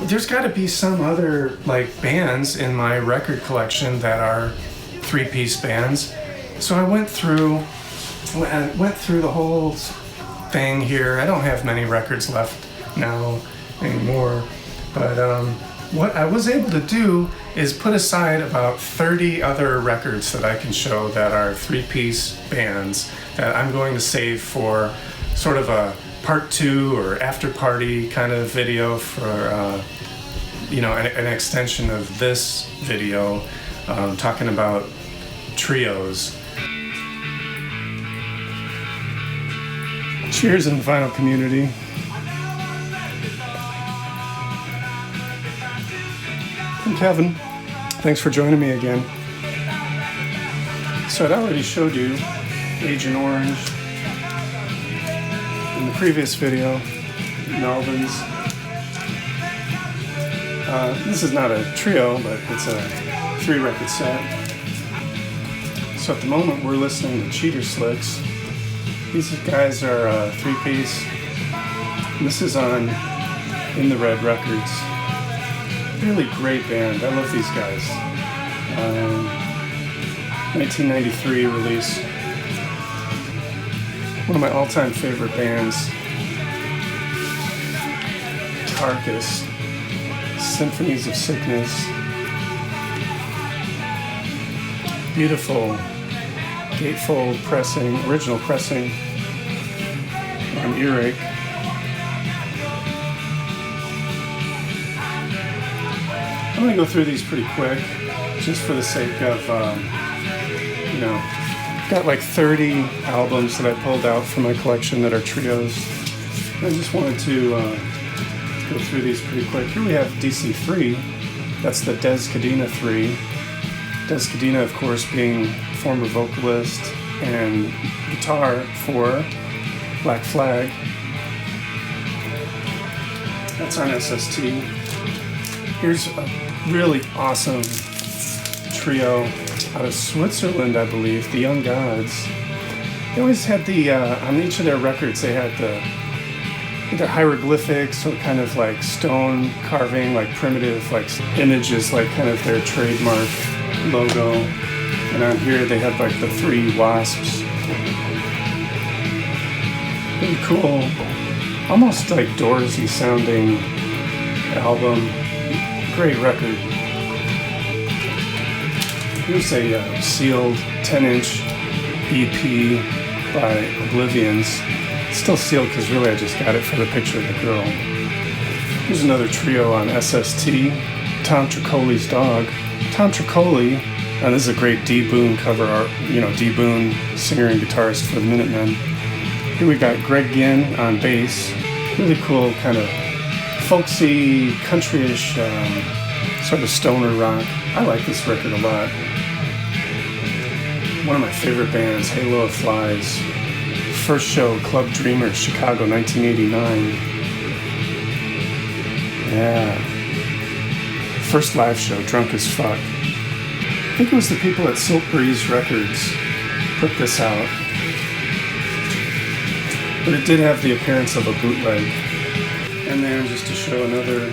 there's got to be some other like bands in my record collection that are three-piece bands. So I went through the whole thing here. I don't have many records left now anymore, but what I was able to do is put aside about 30 other records that I can show that are three-piece bands that I'm going to save for sort of a part 2 or after party kind of video for an extension of this video, talking about trios. Cheers in the vinyl community. I'm Kevin. Thanks for joining me again. So I'd already showed you Agent Orange in the previous video, Melvins. This is not a trio, but it's a 3-record set. So at the moment we're listening to Cheater Slicks. These guys are a 3-piece. This is on In the Red Records. Really great band. I love these guys. 1993 release. One of my all-time favorite bands. Tarkus. Symphonies of Sickness. Beautiful gatefold pressing, original pressing on Earache. I'm going to go through these pretty quick, just for the sake of, got like 30 albums that I pulled out from my collection that are trios. I just wanted to go through these pretty quick. Here we have DC3, that's the Des Cadena 3. Des Cadena, of course, being former vocalist and guitar for Black Flag. That's on SST. Here's a really awesome trio out of Switzerland, I believe, the Young Gods. They always had on each of their records, they had either hieroglyphics or kind of like stone carving, like primitive like images, like kind of their trademark logo. And on here they have like the 3 wasps. Pretty cool. Almost like Doorsy sounding album. Great record. Here's a sealed 10-inch EP by Oblivions. It's still sealed because really I just got it for the picture of the girl. Here's another trio on SST. Tom Tricoli's Dog. Tom Tricoli, and this is a great D. Boon cover art, D. Boon, singer and guitarist for the Minutemen. Here we got Greg Ginn on bass. Really cool, kind of folksy, countryish, sort of stoner rock. I like this record a lot. One of my favorite bands, Halo of Flies. First show, Club Dreamer, Chicago, 1989. Yeah. First live show, Drunk as Fuck. I think it was the people at Silk Breeze Records put this out. But it did have the appearance of a bootleg. And then just to show another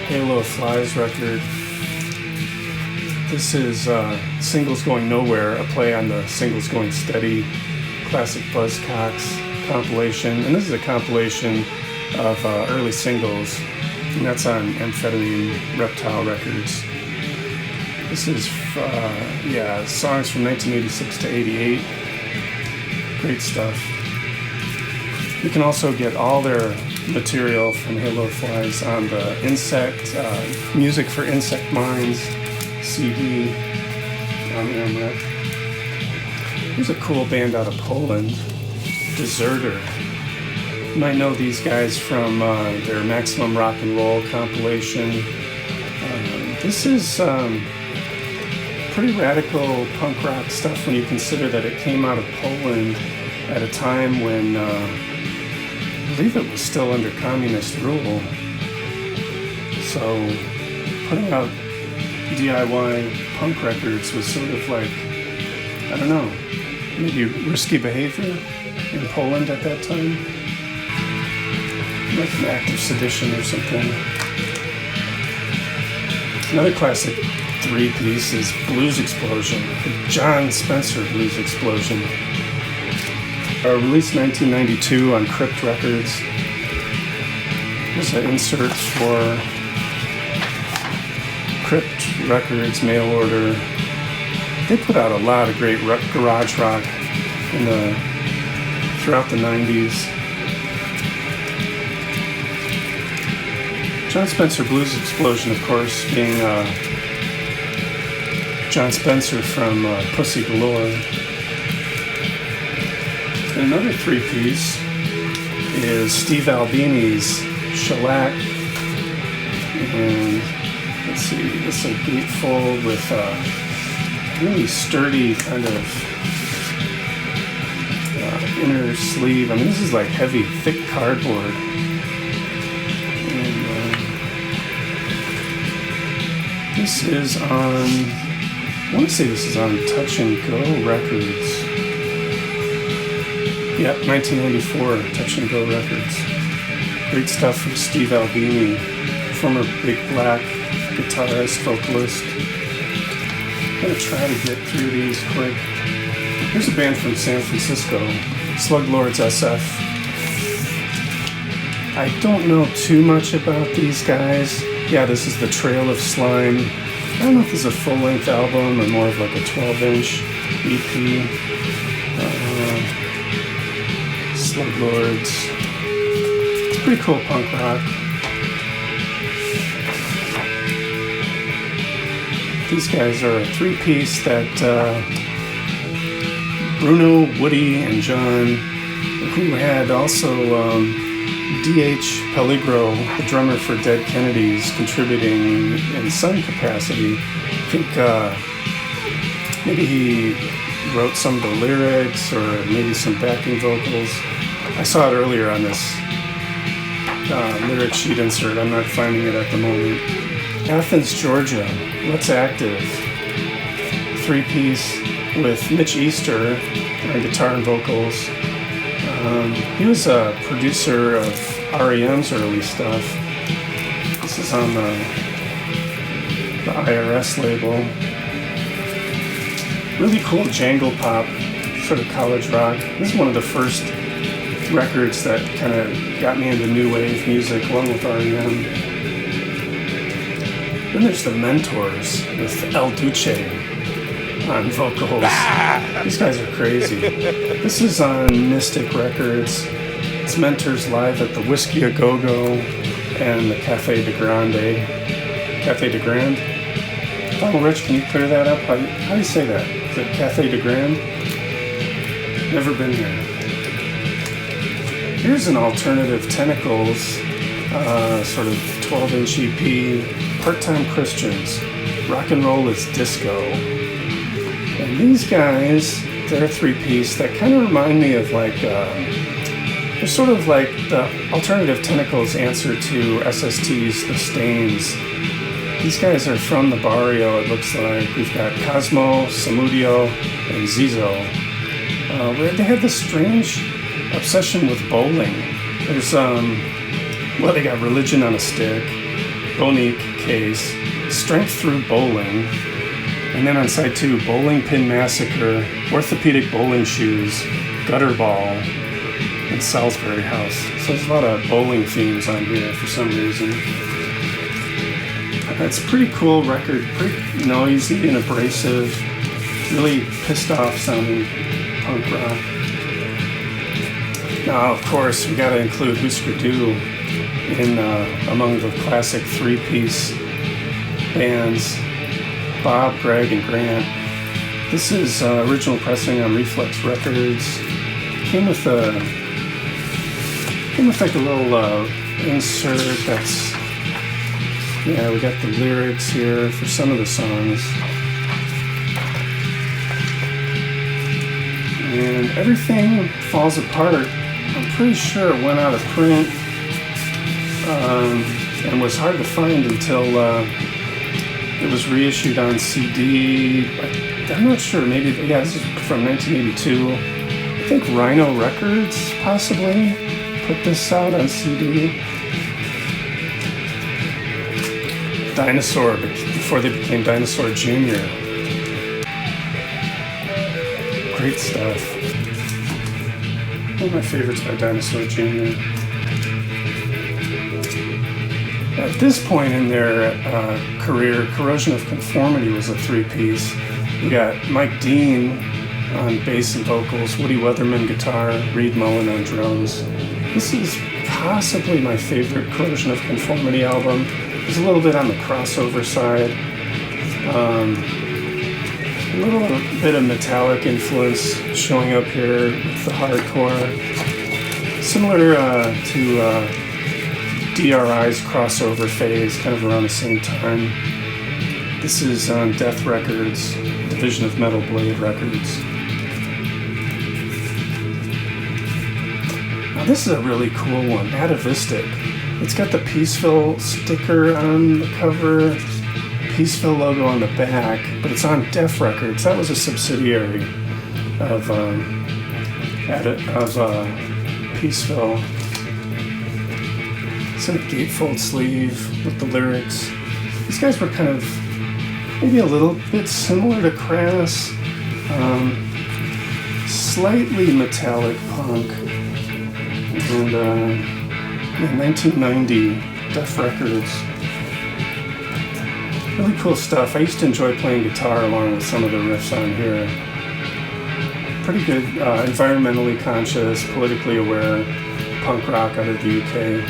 Halo of Flies record. This is Singles Going Nowhere, a play on the Singles Going Steady classic Buzzcocks compilation. And this is a compilation of early singles. And that's on Amphetamine Reptile Records. This is, songs from 1986 to 88. Great stuff. You can also get all their material from Halo Flies on the Insect, Music for Insect Minds CD on Amrep. Here's a cool band out of Poland, Deserter. You might know these guys from their Maximum Rock and Roll compilation. This is pretty radical punk rock stuff when you consider that it came out of Poland at a time when I believe it was still under communist rule. So putting out DIY punk records was sort of like, I don't know, maybe risky behavior in Poland at that time. Like an act of sedition or something. Another classic three-piece is Blues Explosion, the John Spencer Blues Explosion. Released 1992 on Crypt Records. There's an insert for Crypt Records, mail order. They put out a lot of great garage rock throughout the 90s. John Spencer Blues Explosion, of course, being John Spencer from Pussy Galore. And another three-piece is Steve Albini's Shellac. And let's see, this is a gatefold with a really sturdy kind of inner sleeve. I mean, this is like heavy, thick cardboard. And this is on, I want to say this is on Touch and Go Records. Yep, 1994, Touch and Go Records. Great stuff from Steve Albini, former Big Black guitarist, vocalist. I'm going to try to get through these quick. Here's a band from San Francisco, Slug Lords SF. I don't know too much about these guys. Yeah, this is the Trail of Slime. I don't know if this is a full-length album or more of like a 12-inch EP. Slug Lords. It's pretty cool punk rock. These guys are a three-piece that Bruno, Woody, and John, who had also D.H. Peligro, the drummer for Dead Kennedys, contributing in some capacity. I think maybe he wrote some of the lyrics or maybe some backing vocals. I saw it earlier on this lyric sheet insert. I'm not finding it at the moment. Athens, Georgia, Let's Active. Three-piece with Mitch Easter on guitar and vocals. He was a producer of REM's early stuff. This is on the IRS label. Really cool jangle pop, sort of college rock. This is one of the first records that kind of got me into new wave music, along with REM. Then there's the Mentors with El Duce on vocals. These guys are crazy. This is on Mystic Records. It's Mentors live at the Whiskey A Go-Go and the Cafe de Grande. Cafe de Grande? Oh, Rich, can you clear that up? How do you say that? Is it Cafe de Grande? Never been there. Here's an alternative Tentacles, sort of 12-inch EP, Part-Time Christians. Rock and Roll is Disco. And these guys, they're a three-piece that kind of remind me of like, they're sort of like the alternative Tentacles answer to SST's The Stains. These guys are from the barrio, it looks like. We've got Cosmo, Samudio, and Zizo. Where they had this strange obsession with bowling. There's, they got Religion on a Stick, Bonique Case, Strength Through Bowling, and then on side 2, Bowling Pin Massacre, Orthopedic Bowling Shoes, Gutter Ball, and Salisbury House. So there's a lot of bowling themes on here for some reason. It's a pretty cool record, pretty noisy and abrasive, really pissed off sounding punk rock. Now, of course, we gotta include Husker Du in among the classic three-piece bands, Bob, Greg, and Grant. This is original pressing on Reflex Records. Came with like a little insert that's, yeah, we got the lyrics here for some of the songs. And Everything Falls Apart, I'm pretty sure it went out of print and was hard to find until it was reissued on CD. I'm not sure, maybe, yeah, this is from 1982. I think Rhino Records possibly put this out on CD. Dinosaur, before they became Dinosaur Jr. Great stuff. One of my favorites by Dinosaur Jr. At this point in their career, Corrosion of Conformity was a three-piece. We got Mike Dean on bass and vocals, Woody Weatherman guitar, Reed Mullen on drums. This is possibly my favorite Corrosion of Conformity album. There's a little bit on the crossover side. A little bit of metallic influence showing up here with the hardcore. Similar to DRI's crossover phase, kind of around the same time. This is on Death Records, division of Metal Blade Records. Now this is a really cool one, Atavistic. It's got the Peaceville sticker on the cover, Peaceville logo on the back, but it's on Def Records. That was a subsidiary of Peaceville. It's in a gatefold sleeve with the lyrics. These guys were kind of maybe a little bit similar to Crass, slightly metallic punk, and in 1990, Def Records. Really cool stuff. I used to enjoy playing guitar along with some of the riffs on here. Pretty good, environmentally conscious, politically aware punk rock out of the UK.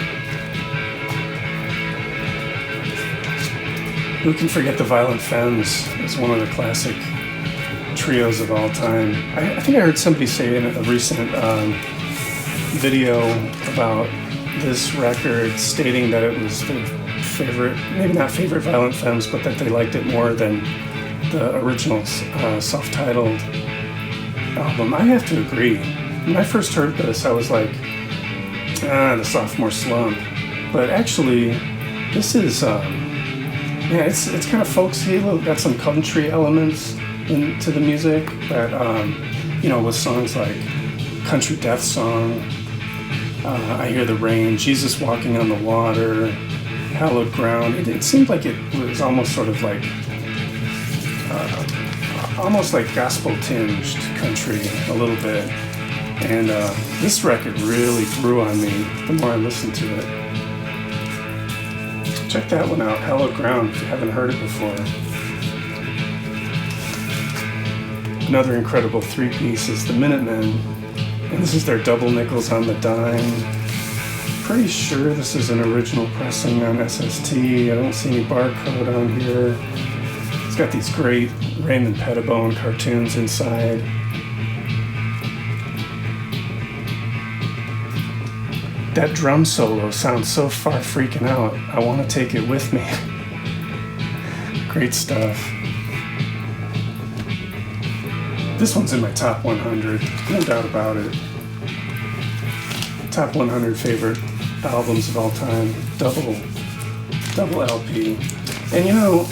Who can forget the Violent Femmes as one of the classic trios of all time? I think I heard somebody say in a recent video about this record stating that it was their favorite, maybe not favorite Violent Femmes, but that they liked it more than the original self-titled album. I have to agree. When I first heard this, I was like, the sophomore slump. But actually, this is, it's kind of folksy. Got some country elements into the music that, with songs like Country Death Song, I Hear the Rain, Jesus Walking on the Water, Hallowed Ground. It seemed like it was almost sort of like, almost like gospel-tinged country a little bit. And this record really grew on me the more I listened to it. Check that one out, Hallowed Ground, if you haven't heard it before. Another incredible three-piece is the Minutemen. And this is their Double Nickels on the Dime. Pretty sure this is an original pressing on SST. I don't see any barcode on here. It's got these great Raymond Pettibone cartoons inside. That drum solo sounds so far freaking out. I want to take it with me. Great stuff. This one's in my top 100, no doubt about it. Top 100 favorite albums of all time, double LP. And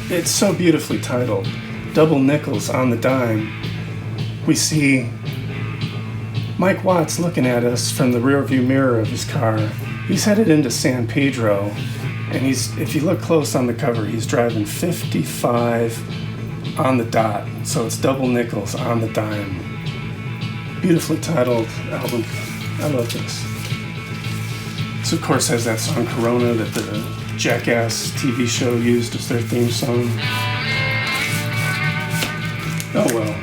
it's so beautifully titled, Double Nickels on the Dime. We see Mike Watts looking at us from the rearview mirror of his car. He's headed into San Pedro, and if you look close on the cover, he's driving 55 on the dot, so it's Double Nickels on the Dime. Beautifully titled album. I love this. This, of course, has that song Corona that the Jackass TV show used as their theme song. Oh well.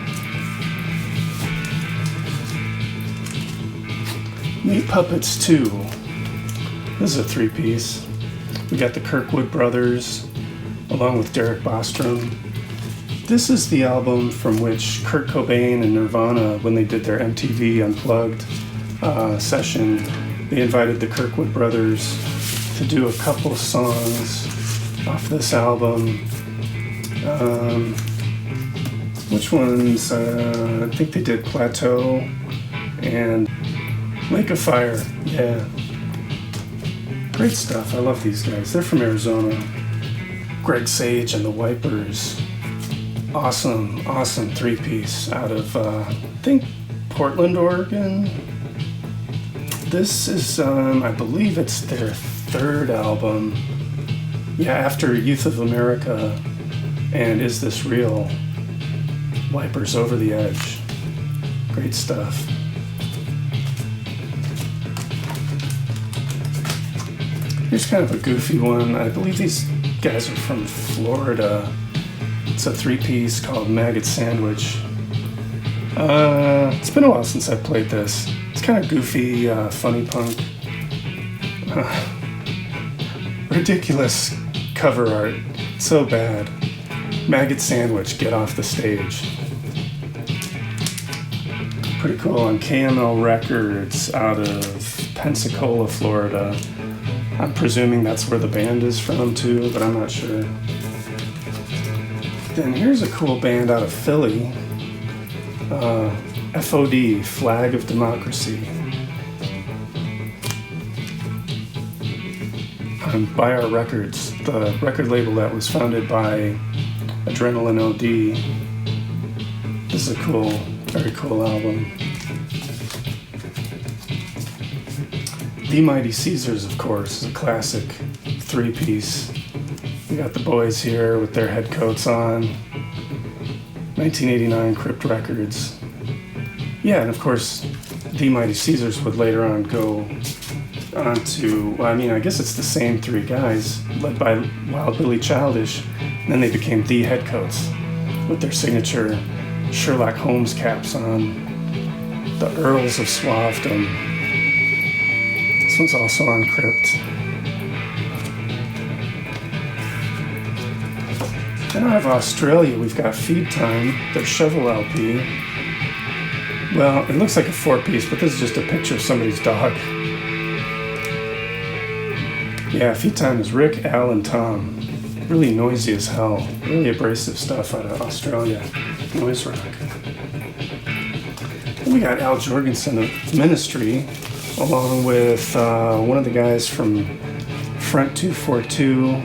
Meat Puppets 2. This is a three-piece. We got the Kirkwood Brothers, along with Derek Bostrom. This is the album from which Kurt Cobain and Nirvana, when they did their MTV Unplugged session, they invited the Kirkwood Brothers to do a couple songs off this album. Which ones? I think they did Plateau and Lake of Fire. Yeah. Great stuff. I love these guys. They're from Arizona. Greg Sage and the Wipers. Awesome three-piece out of, I think, Portland, Oregon. This is, I believe it's their third album. Yeah, after Youth of America and Is This Real, Wipers Over the Edge. Great stuff. Here's kind of a goofy one. I believe these guys are from Florida. It's a three-piece called Maggot Sandwich. It's been a while since I played this. It's kind of goofy, funny punk. Ridiculous cover art. So bad. Maggot Sandwich, get off the stage. Pretty cool on KML Records out of Pensacola, Florida. I'm presuming that's where the band is from too, but I'm not sure. Then here's a cool band out of Philly. FOD, Flag of Democracy. By Our Records, the record label that was founded by Adrenaline OD. This is a cool, very cool album. The Mighty Caesars, of course, is a classic three-piece. We got the boys here with their head coats on. 1989 Crypt Records. Yeah, and of course, The Mighty Caesars would later on go on to, well, I mean, I guess it's the same three guys, led by Wild Billy Childish, and then they became The Headcoats with their signature Sherlock Holmes caps on. The Earls of Suavedom. This one's also on Crypt. Then out of Australia, we've got Feed Time, their Shovel LP. Well, it looks like a four-piece, but this is just a picture of somebody's dog. Yeah, Feed Time is Rick, Al, and Tom. Really noisy as hell. Really abrasive stuff out of Australia. Noise rock. Then we got Al Jorgensen of Ministry, along with one of the guys from Front 242.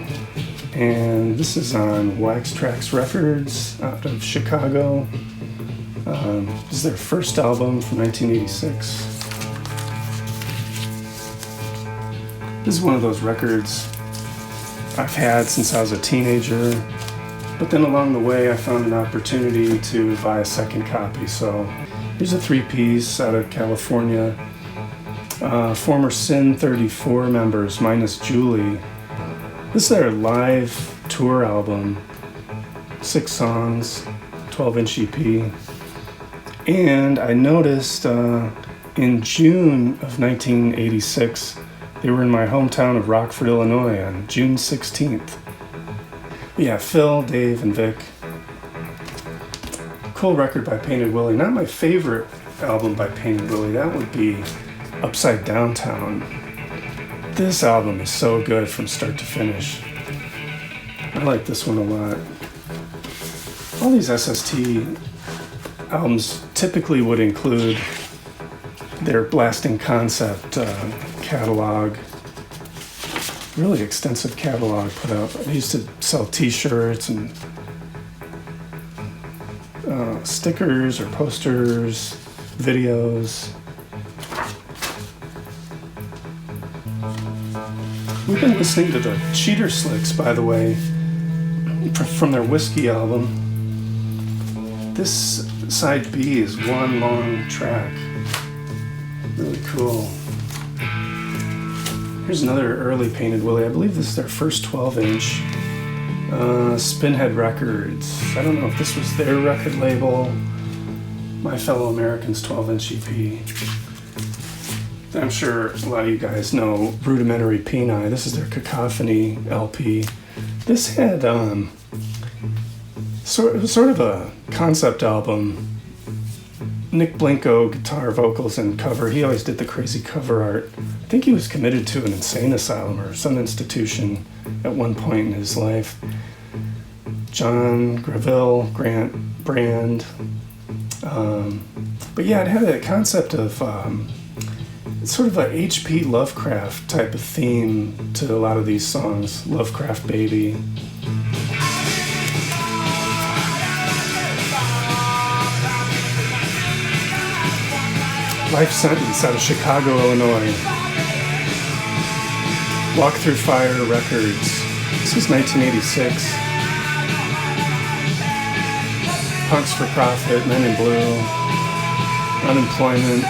And this is on Wax Trax Records out of Chicago. This is their first album from 1986. This is one of those records I've had since I was a teenager, but then along the way I found an opportunity to buy a second copy. So here's a three-piece out of California. Former Sin 34 members minus Julie. This is their live tour album, 6 songs, 12-inch EP. And I noticed in June of 1986, they were in my hometown of Rockford, Illinois on June 16th. Yeah, Phil, Dave, and Vic. Cool record by Painted Willie. Not my favorite album by Painted Willie. That would be Upside Downtown. This album is so good from start to finish. I like this one a lot. All these SST albums typically would include their Blasting Concept catalog. Really extensive catalog put out. I used to sell t-shirts and stickers or posters, videos. We've been listening to the Cheater Slicks, by the way, from their Whiskey album. This side B is one long track. Really cool. Here's another early Painted Willie. I believe this is their first 12-inch. Spinhead Records. I don't know if this was their record label. My Fellow Americans 12-inch EP. I'm sure a lot of you guys know Rudimentary Peni. This is their Cacophony LP. This had sort of a concept album. Nick Blinko, guitar, vocals, and cover. He always did the crazy cover art. I think he was committed to an insane asylum or some institution at one point in his life. John Graville, Grant Brand. But yeah, it had a concept of sort of a H.P. Lovecraft type of theme to a lot of these songs. Lovecraft Baby. Life Sentence out of Chicago, Illinois. Walk Through Fire Records. This is 1986. Punks for Profit, Men in Blue, Unemployment.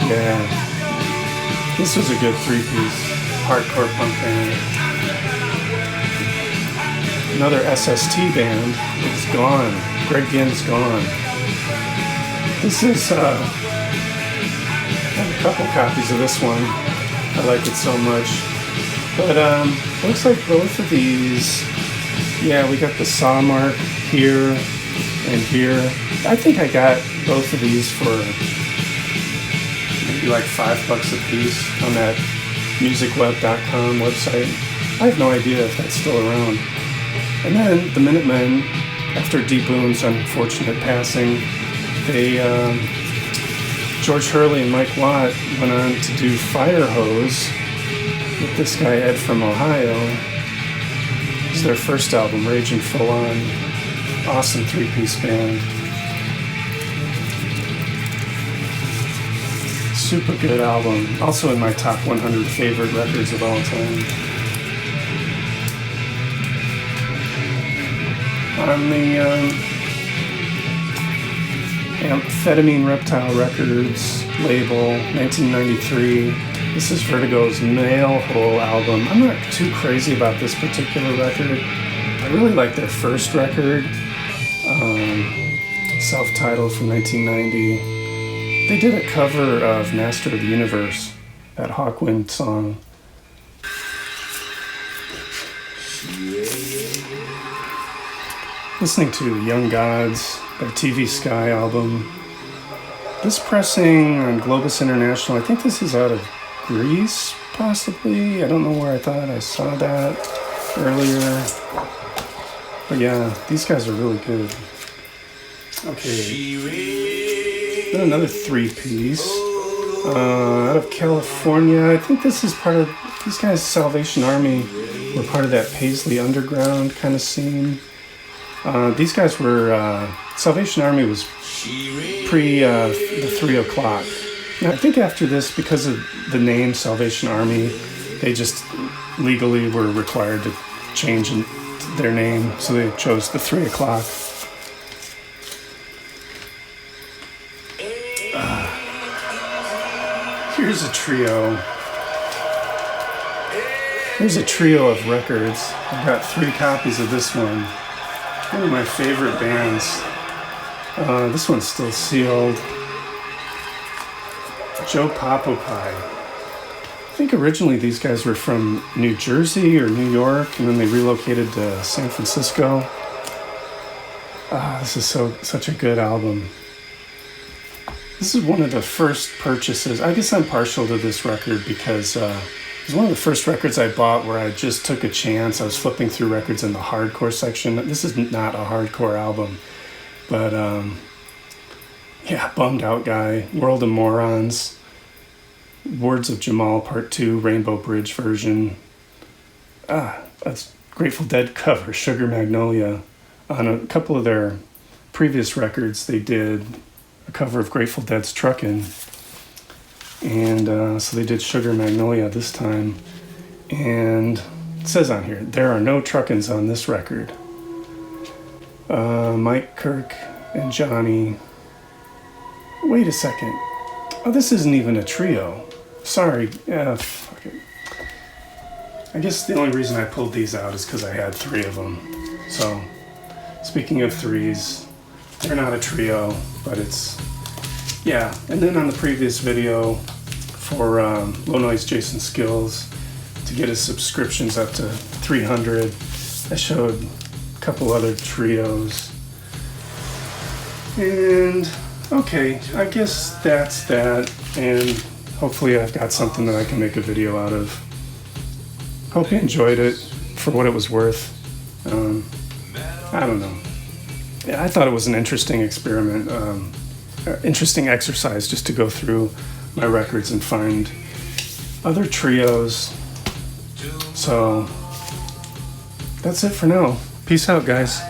Yeah. This was a good three-piece hardcore punk band. Another SST band is gone. Greg Ginn's gone. This is, I have a couple copies of this one. I like it so much. But looks like both of these, yeah, we got the saw mark here and here. I think I got both of these for maybe like $5 a piece on that musicweb.com website. I have no idea if that's still around. And then the Minutemen, after D. Boone's unfortunate passing, they, George Hurley and Mike Watt went on to do Fire Hose with this guy Ed from Ohio. This is their first album, Raging Full On. Awesome three-piece band. Super good album. Also in my top 100 favorite records of all time. On the Amphetamine Reptile Records label, 1993. This is Vertigo's Nail Hole album. I'm not too crazy about this particular record. I really like their first record, self-titled from 1990. They did a cover of Master of the Universe, that Hawkwind song. Listening to Young Gods, their TV Sky album. This pressing on Globus International, I think this is out of Greece, possibly. I don't know where I thought I saw that earlier. But yeah, these guys are really good. Okay. Then another three-piece. Out of California. I think this is part of, these guys, Salvation Army, were part of that Paisley Underground kind of scene. These guys were, Salvation Army was pre the 3 o'clock. Now, I think after this, because of the name Salvation Army, they just legally were required to change their name, so they chose the 3 o'clock. Here's a trio. Here's a trio of records. I've got 3 copies of this one. One of my favorite bands. This one's still sealed. Joe Popopai. I think originally these guys were from New Jersey or New York, and then they relocated to San Francisco. This is such a good album. This is one of the first purchases. I guess I'm partial to this record because it was one of the first records I bought where I just took a chance. I was flipping through records in the hardcore section. This is not a hardcore album, but yeah, Bummed Out Guy, World of Morons, Words of Jamal Part 2, Rainbow Bridge version. That's Grateful Dead cover, Sugar Magnolia. On a couple of their previous records, they did a cover of Grateful Dead's Truckin'. And so they did Sugar Magnolia this time. And it says on here, there are no Truckins on this record. Mike, Kirk, and Johnny. Wait a second. Oh, this isn't even a trio. Sorry. Fuck it. I guess the only reason I pulled these out is because I had 3 of them. So, speaking of 3s, they're not a trio, but it's, yeah. And then on the previous video for Low Noise Jason Skills, to get his subscriptions up to 300, I showed a couple other trios. And, okay, I guess that's that, and hopefully I've got something that I can make a video out of. Hope you enjoyed it for what it was worth. I don't know. Yeah, I thought it was an interesting experiment, interesting exercise just to go through my records and find other trios. So that's it for now. Peace out, guys.